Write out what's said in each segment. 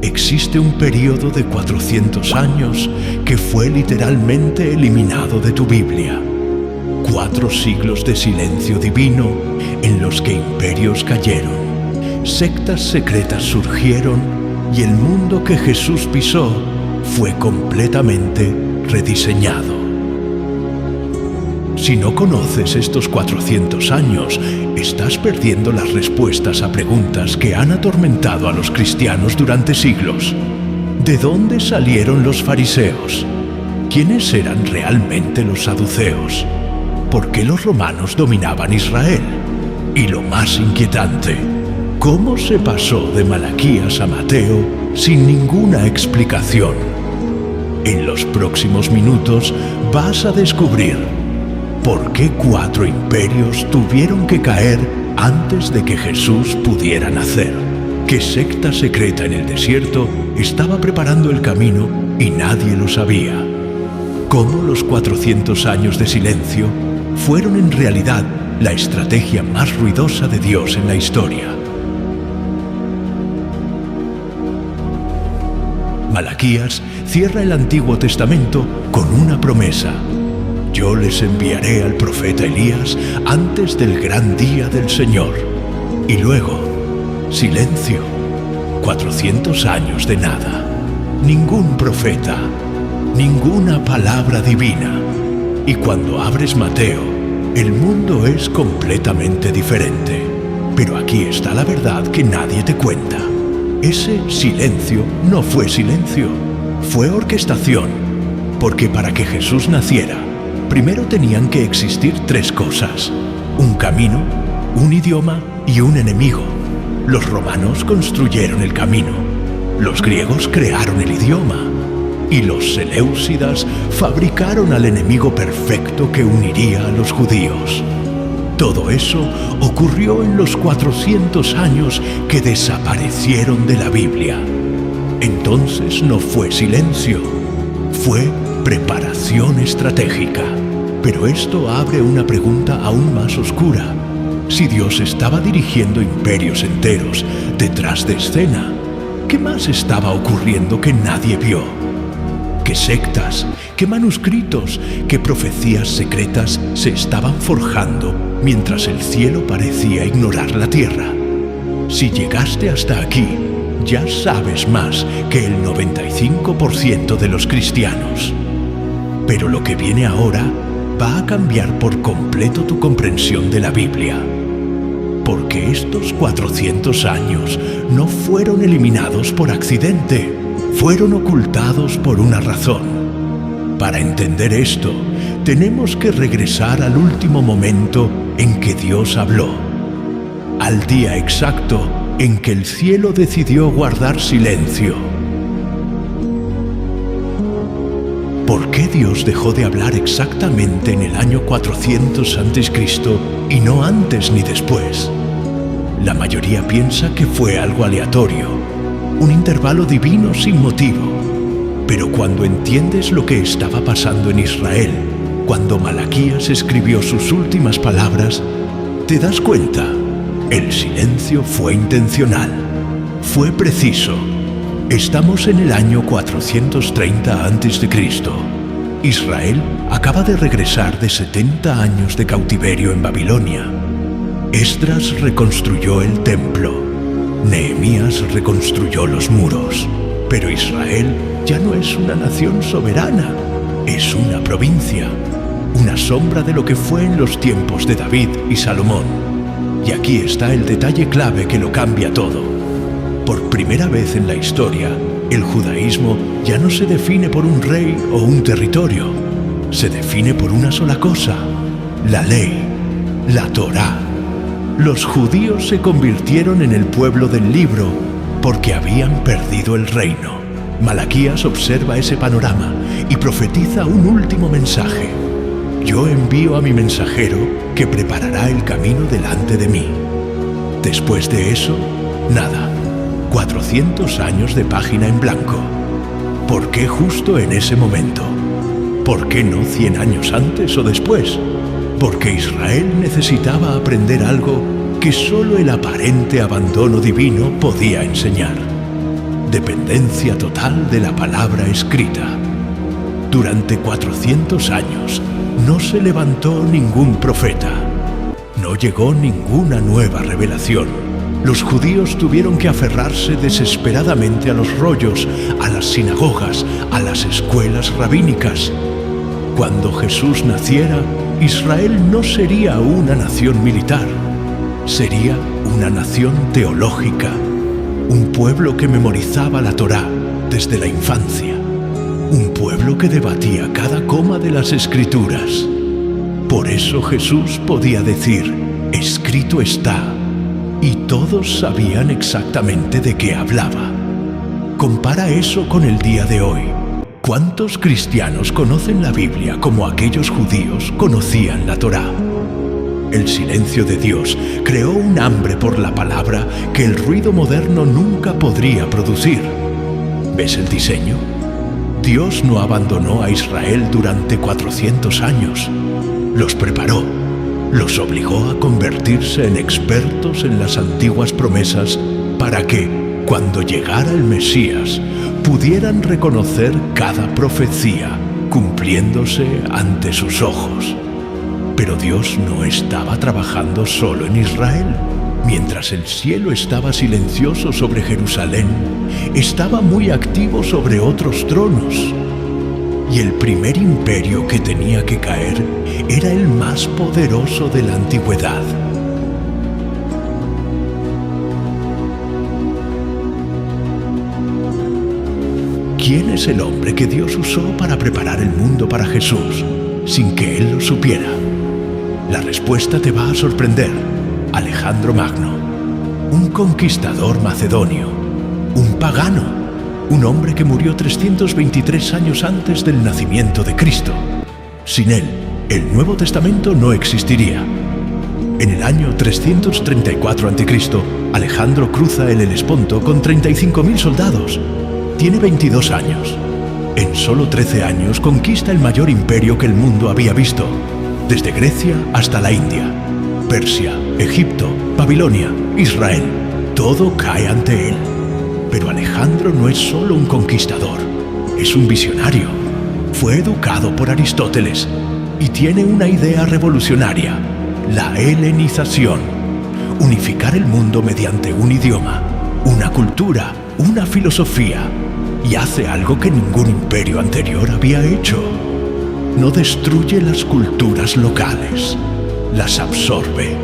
Existe un periodo de 400 años que fue literalmente eliminado de tu Biblia. 4 siglos de silencio divino en los que imperios cayeron, sectas secretas surgieron y el mundo que Jesús pisó fue completamente rediseñado. Si no conoces estos 400 años, estás perdiendo las respuestas a preguntas que han atormentado a los cristianos durante siglos. ¿De dónde salieron los fariseos? ¿Quiénes eran realmente los saduceos? ¿Por qué los romanos dominaban Israel? Y lo más inquietante, ¿cómo se pasó de Malaquías a Mateo sin ninguna explicación? En los próximos minutos vas a descubrir por qué 4 imperios tuvieron que caer antes de que Jesús pudiera nacer. ¿Qué secta secreta en el desierto estaba preparando el camino y nadie lo sabía? ¿Cómo los 400 años de silencio fueron en realidad la estrategia más ruidosa de Dios en la historia? Malaquías cierra el Antiguo Testamento con una promesa: yo les enviaré al profeta Elías antes del gran día del Señor. Y luego, silencio, 400 años de nada, ningún profeta, ninguna palabra divina. Y cuando abres Mateo, el mundo es completamente diferente. Pero aquí está la verdad que nadie te cuenta. Ese silencio no fue silencio, fue orquestación, porque para que Jesús naciera, primero tenían que existir 3 cosas: un camino, un idioma y un enemigo. Los romanos construyeron el camino, los griegos crearon el idioma y los seleucidas fabricaron al enemigo perfecto que uniría a los judíos. Todo eso ocurrió en los 400 años que desaparecieron de la Biblia. Entonces no fue silencio, fue preparación estratégica. Pero esto abre una pregunta aún más oscura. Si Dios estaba dirigiendo imperios enteros detrás de escena, ¿qué más estaba ocurriendo que nadie vio? ¿Qué sectas, qué manuscritos, qué profecías secretas se estaban forjando mientras el cielo parecía ignorar la tierra? Si llegaste hasta aquí, ya sabes más que el 95% de los cristianos. Pero lo que viene ahora va a cambiar por completo tu comprensión de la Biblia. Porque estos 400 años no fueron eliminados por accidente, fueron ocultados por una razón. Para entender esto, tenemos que regresar al último momento en que Dios habló, al día exacto en que el cielo decidió guardar silencio. ¿Por qué Dios dejó de hablar exactamente en el año 400 a.C. y no antes ni después? La mayoría piensa que fue algo aleatorio, un intervalo divino sin motivo. Pero cuando entiendes lo que estaba pasando en Israel, cuando Malaquías escribió sus últimas palabras, te das cuenta, el silencio fue intencional, fue preciso. Estamos en el año 430 a.C. Israel acaba de regresar de 70 años de cautiverio en Babilonia. Esdras reconstruyó el templo. Nehemías reconstruyó los muros. Pero Israel ya no es una nación soberana, es una provincia, una sombra de lo que fue en los tiempos de David y Salomón. Y aquí está el detalle clave que lo cambia todo. Por primera vez en la historia, el judaísmo ya no se define por un rey o un territorio. Se define por una sola cosa: la ley, la Torá. Los judíos se convirtieron en el pueblo del libro porque habían perdido el reino. Malaquías observa ese panorama y profetiza un último mensaje: yo envío a mi mensajero que preparará el camino delante de mí. Después de eso, nada. 400 años de página en blanco. ¿Por qué justo en ese momento? ¿Por qué no 100 años antes o después? Porque Israel necesitaba aprender algo que solo el aparente abandono divino podía enseñar. dependencia total de la palabra escrita. Durante 400 años no se levantó ningún profeta. No llegó ninguna nueva revelación. Los judíos tuvieron que aferrarse desesperadamente a los rollos, a las sinagogas, a las escuelas rabínicas. Cuando Jesús naciera, Israel no sería una nación militar, sería una nación teológica, un pueblo que memorizaba la Torá desde la infancia, un pueblo que debatía cada coma de las Escrituras. Por eso Jesús podía decir, escrito está, y todos sabían exactamente de qué hablaba. Compara eso con el día de hoy. ¿Cuántos cristianos conocen la Biblia como aquellos judíos conocían la Torá? El silencio de Dios creó un hambre por la palabra que el ruido moderno nunca podría producir. ¿Ves el diseño? Dios no abandonó a Israel durante 400 años. Los preparó, los obligó a convertirse en expertos en las antiguas promesas para que, cuando llegara el Mesías, pudieran reconocer cada profecía cumpliéndose ante sus ojos. Pero Dios no estaba trabajando solo en Israel. Mientras el cielo estaba silencioso sobre Jerusalén, estaba muy activo sobre otros tronos. Y el primer imperio que tenía que caer era el más poderoso de la antigüedad. ¿Quién es el hombre que Dios usó para preparar el mundo para Jesús, sin que Él lo supiera? La respuesta te va a sorprender. Alejandro Magno, un conquistador macedonio, un pagano, un hombre que murió 323 años antes del nacimiento de Cristo. Sin él, el Nuevo Testamento no existiría. En el año 334 a.C., Alejandro cruza el Helesponto con 35.000 soldados. Tiene 22 años. En solo 13 años conquista el mayor imperio que el mundo había visto, desde Grecia hasta la India, Persia, Egipto, Babilonia, Israel. Todo cae ante él. Pero Alejandro no es solo un conquistador, es un visionario. Fue educado por Aristóteles y tiene una idea revolucionaria, la helenización. Unificar el mundo mediante un idioma, una cultura, una filosofía, y hace algo que ningún imperio anterior había hecho. No destruye las culturas locales, las absorbe.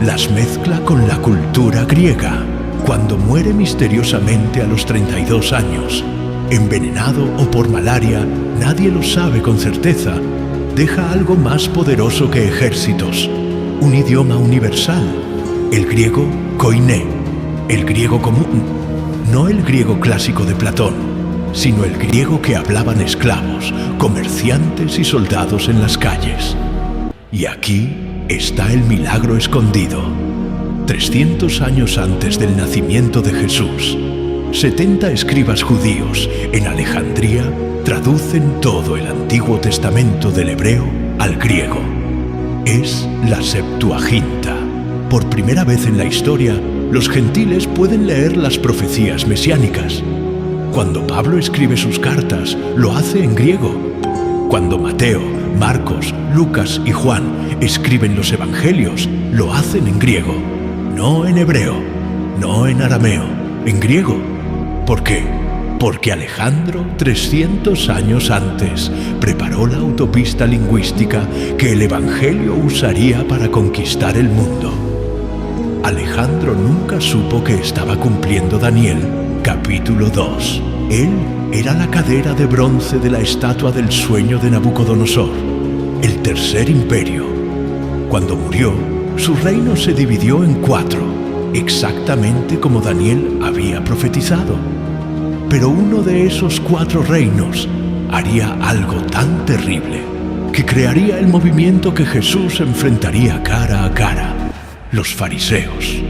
Las mezcla con la cultura griega. Cuando muere misteriosamente a los 32 años, envenenado o por malaria, nadie lo sabe con certeza, deja algo más poderoso que ejércitos, un idioma universal, el griego koiné, el griego común, no el griego clásico de Platón, sino el griego que hablaban esclavos, comerciantes y soldados en las calles. Y aquí está el milagro escondido. 300 años antes del nacimiento de Jesús, 70 escribas judíos en Alejandría traducen todo el Antiguo Testamento del hebreo al griego. Es la Septuaginta. Por primera vez en la historia, los gentiles pueden leer las profecías mesiánicas. Cuando Pablo escribe sus cartas, lo hace en griego. Cuando Mateo, Marcos, Lucas y Juan escriben los evangelios, lo hacen en griego. No en hebreo, no en arameo, en griego. ¿Por qué? Porque Alejandro, 300 años antes, preparó la autopista lingüística que el Evangelio usaría para conquistar el mundo. Alejandro nunca supo que estaba cumpliendo Daniel, capítulo 2. Él era la cadera de bronce de la estatua del sueño de Nabucodonosor, el tercer imperio. Cuando murió, su reino se dividió en 4, exactamente como Daniel había profetizado. Pero uno de esos 4 reinos haría algo tan terrible que crearía el movimiento que Jesús enfrentaría cara a cara: los fariseos.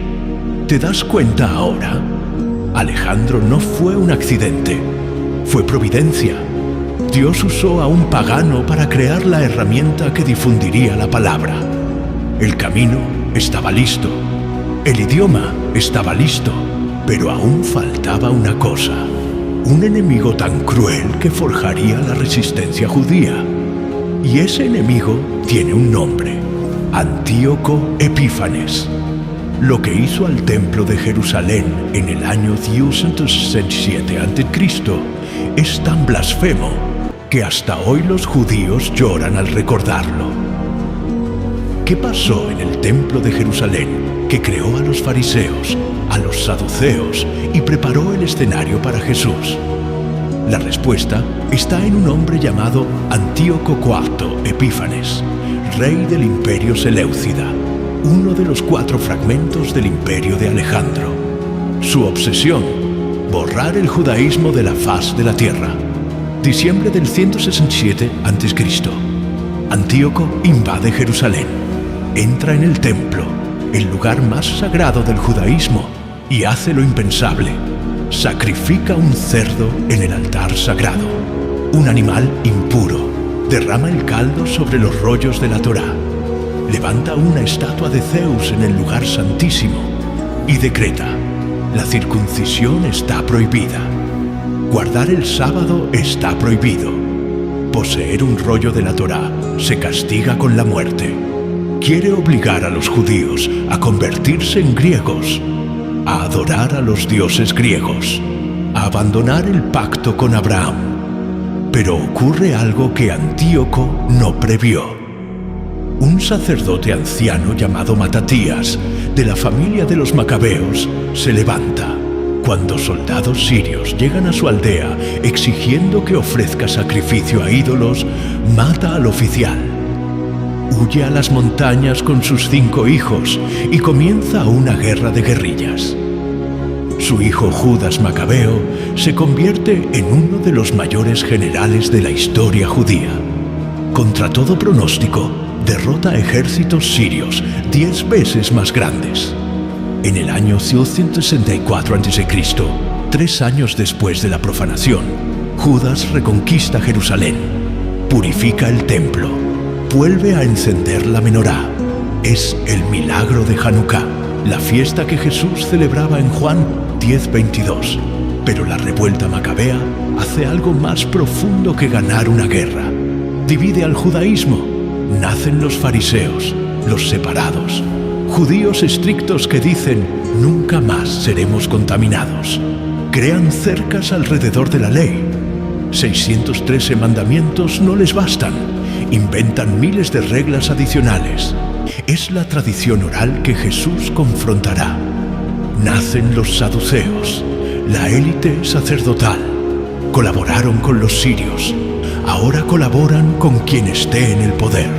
¿Te das cuenta ahora? Alejandro no fue un accidente, fue providencia. Dios usó a un pagano para crear la herramienta que difundiría la palabra. El camino estaba listo, el idioma estaba listo, Pero aún faltaba una cosa, un enemigo tan cruel que forjaría la resistencia judía. Y ese enemigo tiene un nombre: Antíoco Epífanes. Lo que hizo al templo de Jerusalén en el año 267 a.C. es tan blasfemo que hasta hoy los judíos lloran al recordarlo. ¿Qué pasó en el templo de Jerusalén que creó a los fariseos, a los saduceos y preparó el escenario para Jesús? La respuesta está en un hombre llamado Antíoco IV Epífanes, rey del imperio Seleucida, uno de los 4 fragmentos del imperio de Alejandro. Su obsesión: borrar el judaísmo de la faz de la tierra. Diciembre del 167 a.C. Antíoco invade Jerusalén, entra en el templo, el lugar más sagrado del judaísmo, y hace lo impensable: sacrifica un cerdo en el altar sagrado, un animal impuro, derrama el caldo sobre los rollos de la Torá, levanta una estatua de Zeus en el lugar santísimo y decreta: la circuncisión está prohibida, guardar el sábado está prohibido, poseer un rollo de la Torá se castiga con la muerte. Quiere obligar a los judíos a convertirse en griegos, a adorar a los dioses griegos, a abandonar el pacto con Abraham. Pero ocurre algo que Antíoco no previó. Un sacerdote anciano llamado Matatías, de la familia de los macabeos, se levanta cuando soldados sirios llegan a su aldea exigiendo que ofrezca sacrificio a ídolos. Mata al oficial, huye a las montañas con sus 5 hijos y comienza una guerra de guerrillas. Su hijo Judas Macabeo se convierte en uno de los mayores generales de la historia judía. Contra todo pronóstico, derrota ejércitos sirios 10 veces más grandes. En el año 164 a.C., 3 años después de la profanación, Judas reconquista Jerusalén, purifica el templo, vuelve a encender la menorá. Es el milagro de Hanukkah, la fiesta que Jesús celebraba en Juan 10:22. Pero la revuelta macabea hace algo más profundo que ganar una guerra. Divide al judaísmo. Nacen los fariseos, los separados, judíos estrictos que dicen: nunca más seremos contaminados. Crean cercas alrededor de la ley. 613 mandamientos no les bastan. Inventan miles de reglas adicionales. Es la tradición oral que Jesús confrontará. Nacen los saduceos, la élite sacerdotal. Colaboraron con los sirios. Ahora colaboran con quien esté en el poder.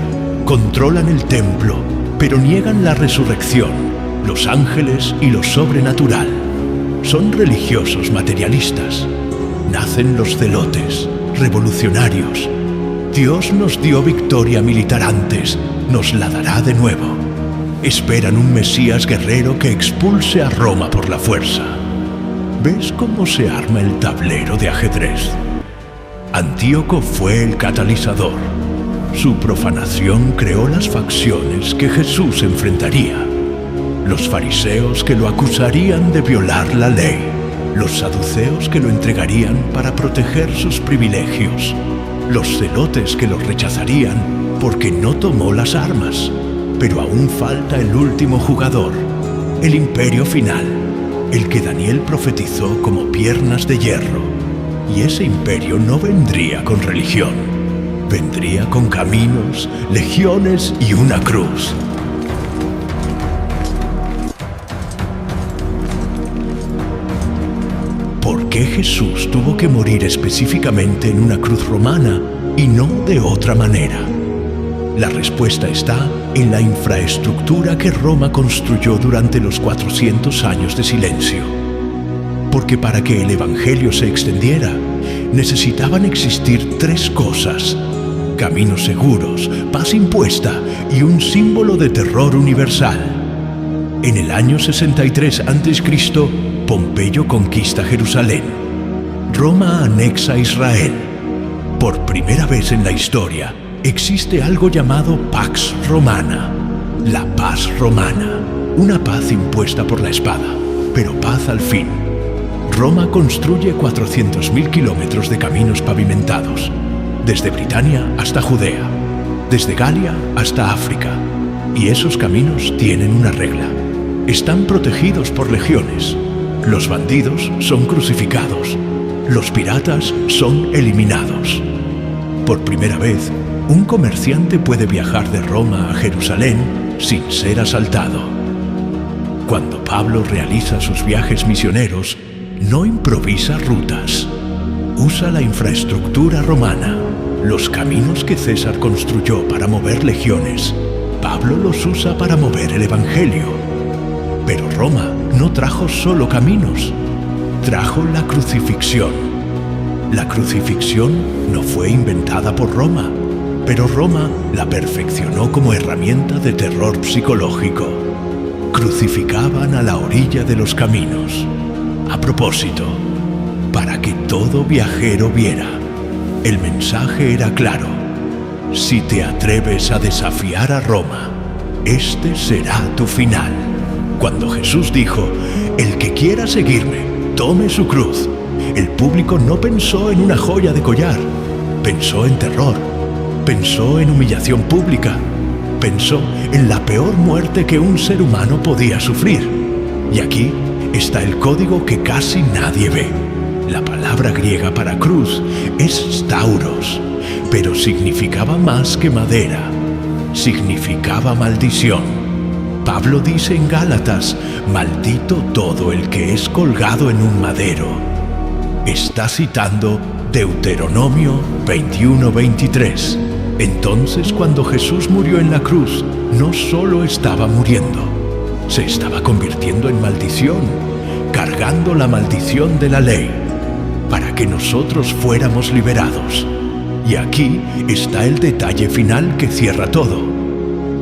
Controlan el templo, pero niegan la resurrección, los ángeles y lo sobrenatural. Son religiosos materialistas. Nacen los celotes, revolucionarios. Dios nos dio victoria militar antes, nos la dará de nuevo. Esperan un Mesías guerrero que expulse a Roma por la fuerza. ¿Ves cómo se arma el tablero de ajedrez? Antíoco fue el catalizador. Su profanación creó las facciones que Jesús enfrentaría. Los fariseos que lo acusarían de violar la ley. Los saduceos que lo entregarían para proteger sus privilegios. Los celotes que lo rechazarían porque no tomó las armas. Pero aún falta el último jugador, el imperio final, el que Daniel profetizó como piernas de hierro. Y ese imperio no vendría con religión, vendría con caminos, legiones y una cruz. ¿Por qué Jesús tuvo que morir específicamente en una cruz romana y no de otra manera? La respuesta está en la infraestructura que Roma construyó durante los 400 años de silencio. Porque para que el Evangelio se extendiera, necesitaban existir 3 cosas: caminos seguros, paz impuesta y un símbolo de terror universal. En el año 63 a.C., Pompeyo conquista Jerusalén. Roma anexa Israel. Por primera vez en la historia, existe algo llamado Pax Romana, la paz romana, una paz impuesta por la espada. pero paz al fin. Roma construye 400.000 kilómetros de caminos pavimentados, desde Britania hasta Judea, desde Galia hasta África. Y esos caminos tienen una regla: están protegidos por legiones. Los bandidos son crucificados. Los piratas son eliminados. Por primera vez, un comerciante puede viajar de Roma a Jerusalén sin ser asaltado. Cuando Pablo realiza sus viajes misioneros, no improvisa rutas. Usa la infraestructura romana. Los caminos que César construyó para mover legiones, Pablo los usa para mover el Evangelio. Pero Roma no trajo solo caminos, trajo la crucifixión. La crucifixión no fue inventada por Roma, pero Roma la perfeccionó como herramienta de terror psicológico. Crucificaban a la orilla de los caminos. A propósito, para que todo viajero viera. El mensaje era claro: si te atreves a desafiar a Roma, este será tu final. Cuando Jesús dijo: el que quiera seguirme, tome su cruz, el público no pensó en una joya de collar, pensó en terror, pensó en humillación pública, pensó en la peor muerte que un ser humano podía sufrir. Y aquí está el código que casi nadie ve. La palabra griega para cruz es stauros, pero significaba más que madera, significaba maldición. Pablo dice en Gálatas: maldito todo el que es colgado en un madero. Está citando Deuteronomio 21:23. Entonces, cuando Jesús murió en la cruz, no solo estaba muriendo, se estaba convirtiendo en maldición, cargando la maldición de la ley, para que nosotros fuéramos liberados. Y aquí está el detalle final que cierra todo.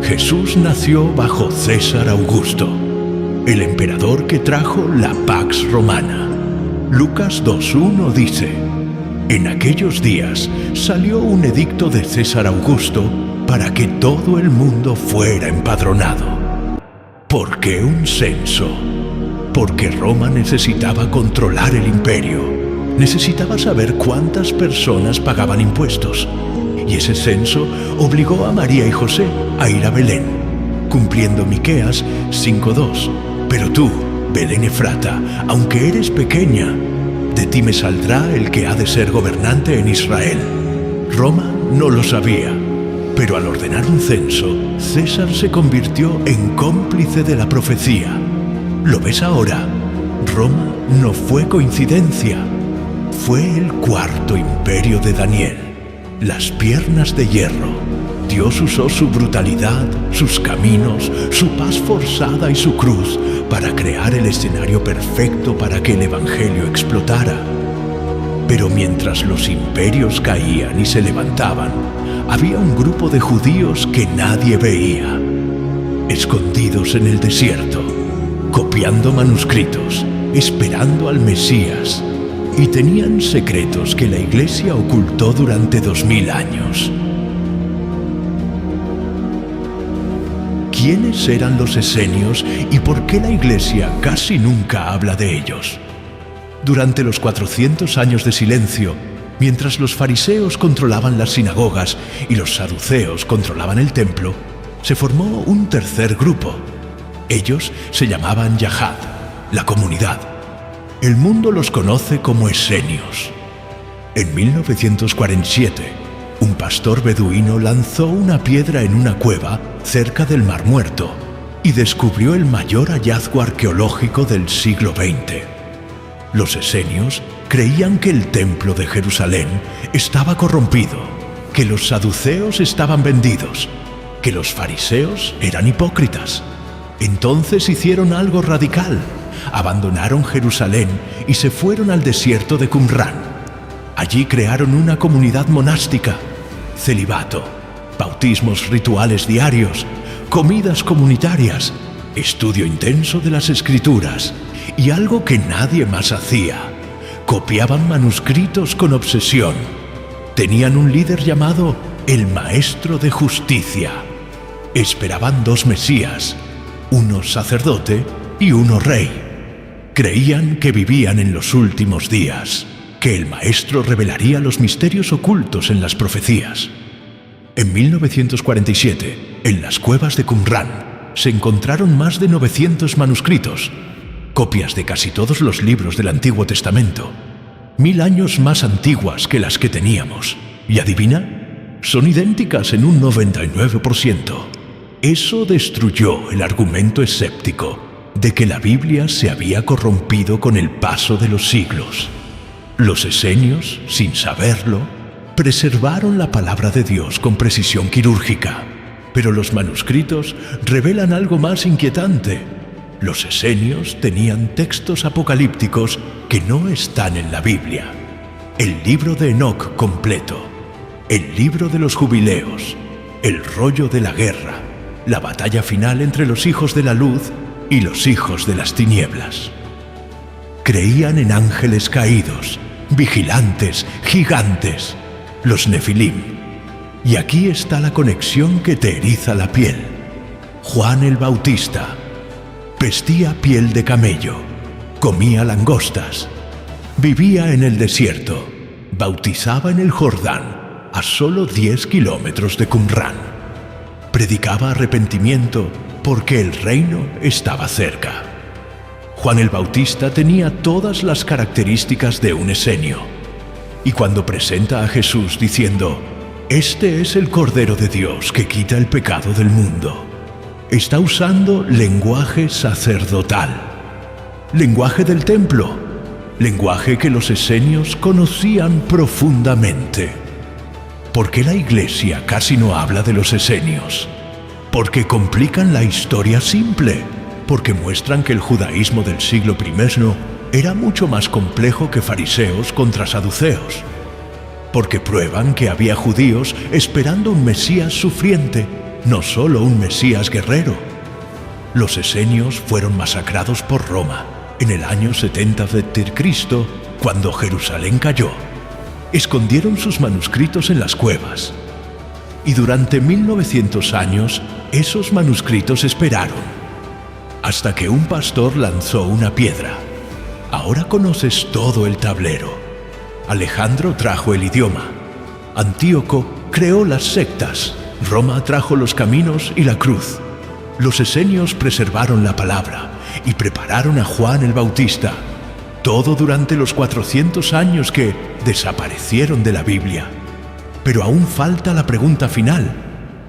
Jesús nació bajo César Augusto, el emperador que trajo la Pax Romana. Lucas 2:1 dice: en aquellos días salió un edicto de César Augusto para que todo el mundo fuera empadronado. ¿Por qué un censo? Porque Roma necesitaba controlar el imperio. Necesitaba saber cuántas personas pagaban impuestos. Y ese censo obligó a María y José a ir a Belén, cumpliendo Miqueas 5:2. Pero tú, Belén Efrata, aunque eres pequeña, de ti me saldrá el que ha de ser gobernante en Israel. Roma no lo sabía, pero al ordenar un censo, César se convirtió en cómplice de la profecía. ¿Lo ves ahora? Roma no fue coincidencia. Fue el cuarto imperio de Daniel, las piernas de hierro. Dios usó su brutalidad, sus caminos, su paz forzada y su cruz para crear el escenario perfecto para que el Evangelio explotara. Pero mientras los imperios caían y se levantaban, había un grupo de judíos que nadie veía, escondidos en el desierto, copiando manuscritos, esperando al Mesías. Y tenían secretos que la Iglesia ocultó durante 2000 años. ¿Quiénes eran los esenios y por qué la Iglesia casi nunca habla de ellos? Durante los 400 años de silencio, mientras los fariseos controlaban las sinagogas y los saduceos controlaban el templo, se formó un tercer grupo. Ellos se llamaban Yahad, la comunidad. El mundo los conoce como esenios. En 1947, un pastor beduino lanzó una piedra en una cueva cerca del Mar Muerto y descubrió el mayor hallazgo arqueológico del siglo XX. Los esenios creían que el templo de Jerusalén estaba corrompido, que los saduceos estaban vendidos, que los fariseos eran hipócritas. Entonces hicieron algo radical. Abandonaron Jerusalén y se fueron al desierto de Qumrán. Allí crearon una comunidad monástica, celibato, bautismos rituales diarios, comidas comunitarias, estudio intenso de las Escrituras y algo que nadie más hacía: copiaban manuscritos con obsesión. Tenían un líder llamado el Maestro de Justicia. Esperaban dos Mesías, uno sacerdote y uno rey. Creían que vivían en los últimos días, que el Maestro revelaría los misterios ocultos en las profecías. En 1947, en las cuevas de Qumrán, se encontraron más de 900 manuscritos, copias de casi todos los libros del Antiguo Testamento, 1000 años más antiguas que las que teníamos. ¿Y adivina? Son idénticas en un 99%. Eso destruyó el argumento escéptico de que la Biblia se había corrompido con el paso de los siglos. Los esenios, sin saberlo, preservaron la palabra de Dios con precisión quirúrgica, pero los manuscritos revelan algo más inquietante. Los esenios tenían textos apocalípticos que no están en la Biblia. El libro de Enoc completo, el libro de los jubileos, el rollo de la guerra, la batalla final entre los hijos de la luz y los hijos de las tinieblas. Creían en ángeles caídos, vigilantes, gigantes, los Nefilim. Y aquí está la conexión que te eriza la piel. Juan el Bautista vestía piel de camello, comía langostas, vivía en el desierto, bautizaba en el Jordán, a solo 10 kilómetros de Qumrán. Predicaba arrepentimiento porque el reino estaba cerca. Juan el Bautista tenía todas las características de un esenio. Y cuando presenta a Jesús diciendo: «Este es el Cordero de Dios que quita el pecado del mundo», está usando lenguaje sacerdotal, lenguaje del templo, lenguaje que los esenios conocían profundamente. ¿Por qué la Iglesia casi no habla de los esenios? Porque complican la historia simple, porque muestran que el judaísmo del siglo I era mucho más complejo que fariseos contra saduceos, porque prueban que había judíos esperando un Mesías sufriente, no solo un Mesías guerrero. Los esenios fueron masacrados por Roma en el año 70 d.C., cuando Jerusalén cayó. Escondieron sus manuscritos en las cuevas. Y durante 1900 años, esos manuscritos esperaron, hasta que un pastor lanzó una piedra. Ahora conoces todo el tablero. Alejandro trajo el idioma. Antíoco creó las sectas. Roma trajo los caminos y la cruz. Los esenios preservaron la palabra y prepararon a Juan el Bautista. Todo durante los 400 años que desaparecieron de la Biblia. Pero aún falta la pregunta final.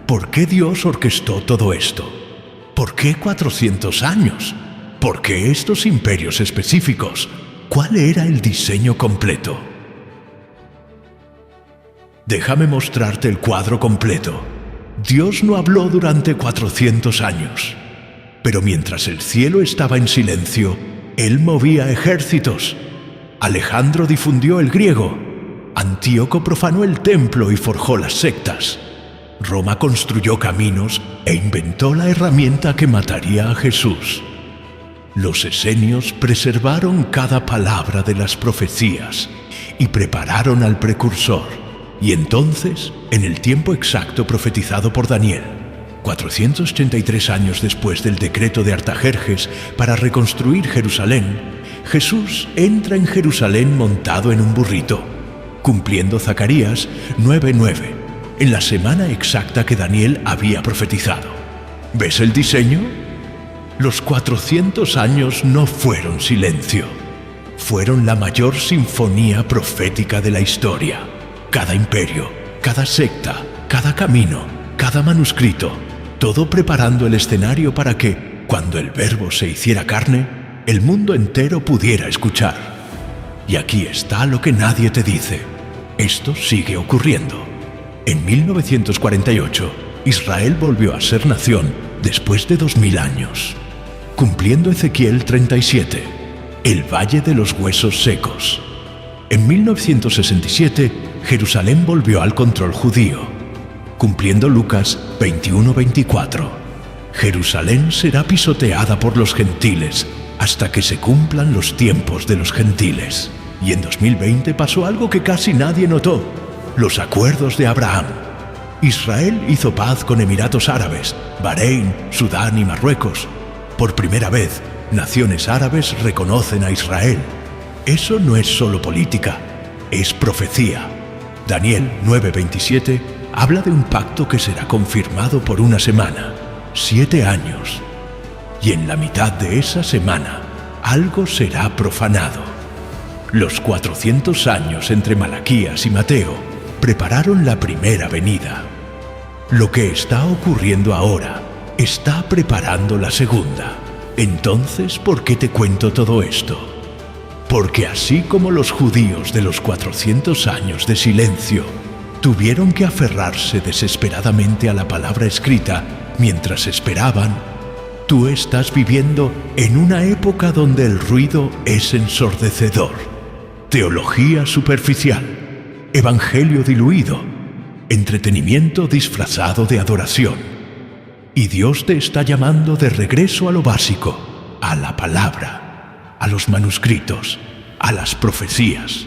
¿Por qué Dios orquestó todo esto? ¿Por qué 400 años? ¿Por qué estos imperios específicos? ¿Cuál era el diseño completo? Déjame mostrarte el cuadro completo. Dios no habló durante 400 años. Pero mientras el cielo estaba en silencio, Él movía ejércitos. Alejandro difundió el griego. Antíoco profanó el templo y forjó las sectas. Roma construyó caminos e inventó la herramienta que mataría a Jesús. Los esenios preservaron cada palabra de las profecías y prepararon al precursor. Y entonces, en el tiempo exacto profetizado por Daniel, 483 años después del decreto de Artajerjes para reconstruir Jerusalén, Jesús entra en Jerusalén montado en un burrito, cumpliendo Zacarías 9:9, en la semana exacta que Daniel había profetizado. ¿Ves el diseño? Los 400 años no fueron silencio, fueron la mayor sinfonía profética de la historia. Cada imperio, cada secta, cada camino, cada manuscrito, todo preparando el escenario para que, cuando el Verbo se hiciera carne, el mundo entero pudiera escuchar. Y aquí está lo que nadie te dice. Esto sigue ocurriendo. En 1948, Israel volvió a ser nación después de 2000 años, cumpliendo Ezequiel 37, el Valle de los Huesos Secos. En 1967, Jerusalén volvió al control judío, cumpliendo Lucas 21:24. Jerusalén será pisoteada por los gentiles hasta que se cumplan los tiempos de los gentiles. Y en 2020 pasó algo que casi nadie notó: los acuerdos de Abraham. Israel hizo paz con Emiratos Árabes, Bahrein, Sudán y Marruecos. Por primera vez, Naciones árabes reconocen a Israel. Eso no es solo política, es profecía. Daniel 9:27 habla de un pacto que será confirmado por una semana, 7 años. Y en la mitad de esa semana, algo será profanado. Los 400 años entre Malaquías y Mateo prepararon la primera venida. Lo que está ocurriendo ahora está preparando la segunda. Entonces, ¿por qué te cuento todo esto? Porque así como los judíos de los 400 años de silencio tuvieron que aferrarse desesperadamente a la palabra escrita mientras esperaban, tú estás viviendo en una época donde el ruido es ensordecedor. Teología superficial, evangelio diluido, entretenimiento disfrazado de adoración. Y Dios te está llamando de regreso a lo básico, a la palabra, a los manuscritos, a las profecías.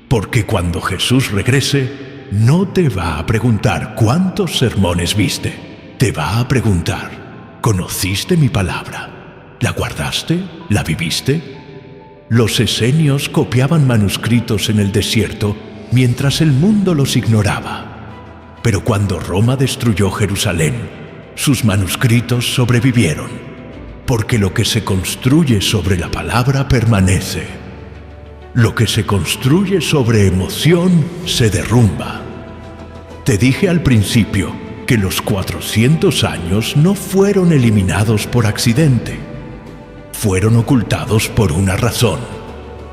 Porque cuando Jesús regrese, no te va a preguntar cuántos sermones viste. Te va a preguntar, ¿conociste mi palabra? ¿La guardaste? ¿La viviste? Los esenios copiaban manuscritos en el desierto mientras el mundo los ignoraba. Pero cuando Roma destruyó Jerusalén, sus manuscritos sobrevivieron, porque lo que se construye sobre la palabra permanece. Lo que se construye sobre emoción se derrumba. Te dije al principio que los 400 años no fueron eliminados por accidente. Fueron ocultados por una razón.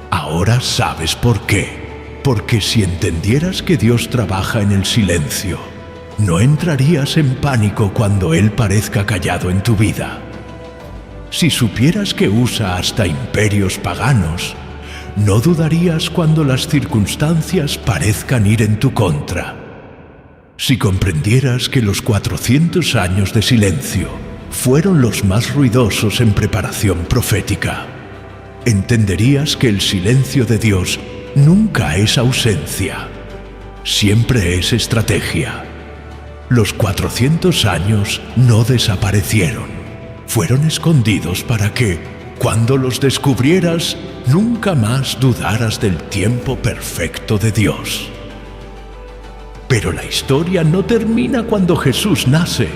Ahora sabes por qué. Porque si entendieras que Dios trabaja en el silencio, no entrarías en pánico cuando Él parezca callado en tu vida. Si supieras que usa hasta imperios paganos, no dudarías cuando las circunstancias parezcan ir en tu contra. Si comprendieras que los 400 años de silencio fueron los más ruidosos en preparación profética, entenderías que el silencio de Dios nunca es ausencia, siempre es estrategia. Los 400 años no desaparecieron, fueron escondidos para que, cuando los descubrieras, nunca más dudaras del tiempo perfecto de Dios. Pero la historia no termina cuando Jesús nace,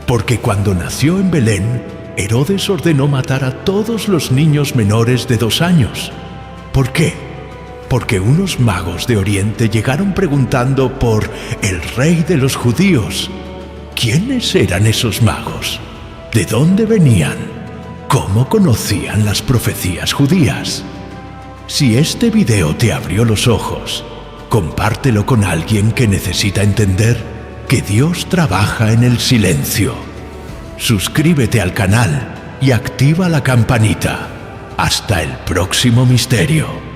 porque cuando nació en Belén, Herodes ordenó matar a todos los niños menores de 2 años. ¿Por qué? Porque unos magos de Oriente llegaron preguntando por el rey de los judíos. ¿Quiénes eran esos magos? ¿De dónde venían? ¿Cómo conocían las profecías judías? Si este video te abrió los ojos, compártelo con alguien que necesita entender que Dios trabaja en el silencio. Suscríbete al canal y activa la campanita. Hasta el próximo misterio.